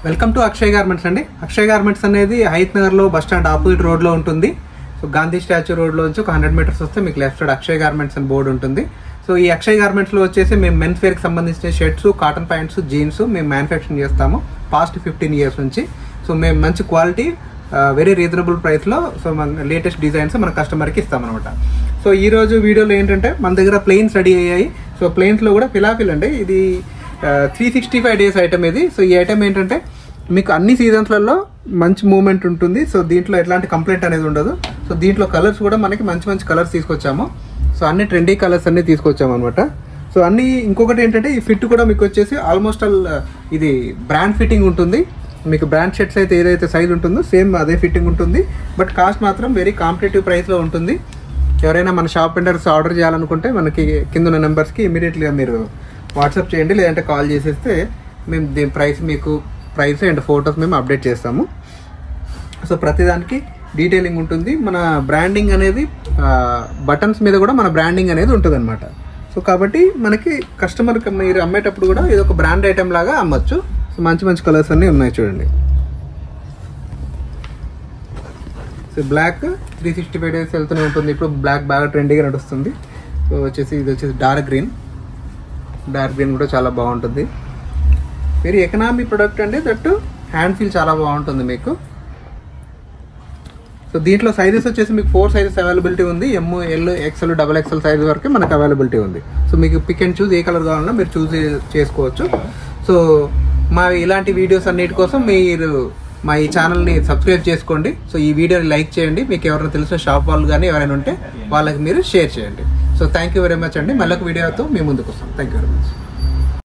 Welcome to Akshay garments అండి. Akshay garments అనేది హైత్ నగర్లో బస్ స్టాండ్ ఆపోజిట్ రోడ్లో ఉంటుంది. సో గాంధీ స్టాచ్యూ రోడ్లో నుంచి ఒక 100 మీటర్స్ వస్తే మీకు లెఫ్ట్ సైడ్ అక్షయ్ గార్మెంట్స్ అని బోర్డు ఉంటుంది. సో ఈ అక్షయ్ గార్మెంట్స్లో వచ్చేసి మేము మెన్స్ వేర్కి సంబంధించిన షర్ట్స్, కాటన్ ప్యాంట్స్, జీన్స్ మేము మ్యానుఫ్యాక్చరింగ్ చేస్తాము పాస్ట్ 15 years నుంచి. సో మేము మంచి క్వాలిటీ వెరీ రీజనబుల్ ప్రైస్లో సో మన లేటెస్ట్ డిజైన్స్ మన కస్టమర్కి ఇస్తామన్నమాట. సో ఈరోజు వీడియోలో ఏంటంటే మన దగ్గర ప్లెయిన్స్ రెడీ అయ్యాయి. సో ప్లెయిన్స్లో కూడా ఫిలాఫిల్ అండి. ఇది 365 days ఐటమ్ ఇది. సో ఈ ఐటమ్ ఏంటంటే మీకు అన్ని సీజన్స్లలో మంచి మూవ్మెంట్ ఉంటుంది. సో దీంట్లో ఎట్లాంటి కంప్లైంట్ అనేది ఉండదు. సో దీంట్లో కలర్స్ కూడా మనకి మంచి మంచి కలర్స్ తీసుకొచ్చాము. సో అన్ని ట్రెండీ కలర్స్ అన్ని తీసుకొచ్చాము అనమాట. సో అన్ని ఇంకొకటి ఏంటంటే ఈ ఫిట్ కూడా మీకు వచ్చేసి ఆల్మోస్ట్ ఆల్ ఇది బ్రాండ్ ఫిట్టింగ్ ఉంటుంది. మీకు బ్రాండ్ షర్ట్స్ అయితే ఏదైతే సైజ్ ఉంటుందో సేమ్ అదే ఫిట్టింగ్ ఉంటుంది. బట్ కాస్ట్ మాత్రం వెరీ కాంపిటేటివ్ ప్రైస్లో ఉంటుంది. ఎవరైనా మన షాప్ వెండర్స్ ఆర్డర్ చేయాలనుకుంటే మనకి కింద ఉన్న నెంబర్స్కి ఇమీడియట్లీగా మీరు వాట్సాప్ చేయండి, లేదంటే కాల్ చేసేస్తే మేము దీని ప్రైస్ అండ్ ఫొటోస్ మేము అప్డేట్ చేస్తాము. సో ప్రతిదానికి డీటెయిలింగ్ ఉంటుంది. మన బ్రాండింగ్ అనేది బటన్స్ మీద కూడా మన బ్రాండింగ్ అనేది ఉంటుంది అనమాట. సో కాబట్టి మనకి కస్టమర్కి మీరు అమ్మేటప్పుడు కూడా ఇది ఒక బ్రాండ్ ఐటెం లాగా అమ్మచ్చు. సో మంచి మంచి కలర్స్ అన్నీ ఉన్నాయి చూడండి. సో బ్లాక్ 365 days వెళ్తూనే ఉంటుంది. ఇప్పుడు బ్లాక్ బాగా ట్రెండీగా నడుస్తుంది. సో ఇది వచ్చేసి డార్క్ గ్రీన్ కూడా చాలా బాగుంటుంది. వెరీ ఎకనామీ ప్రొడక్ట్ అండి. దట్టు హ్యాండ్ ఫీల్ చాలా బాగుంటుంది మీకు. సో దీంట్లో సైజెస్ వచ్చేసి మీకు 4 sizes అవైలబిలిటీ ఉంది. M, L, XL, XXL size వరకు మనకు అవైలబిలిటీ ఉంది. సో మీకు పిక్ అండ్ చూస్ ఏ కలర్ కావాలన్నా మీరు చూస్ చేసుకోవచ్చు. సో మా ఇలాంటి వీడియోస్ అన్నిటి కోసం మీరు మా ఈ ఛానల్ని సబ్స్క్రైబ్ చేసుకోండి. సో ఈ వీడియోని లైక్ చేయండి. మీకు ఎవరైనా తెలిసిన షాప్ వాళ్ళు కానీ ఎవరైనా ఉంటే వాళ్ళకి మీరు షేర్ చేయండి. So thank you very much అండి. మళ్ళీ ఒక వీడియోతో మీ ముందుకు వస్తాం. Thank you very much.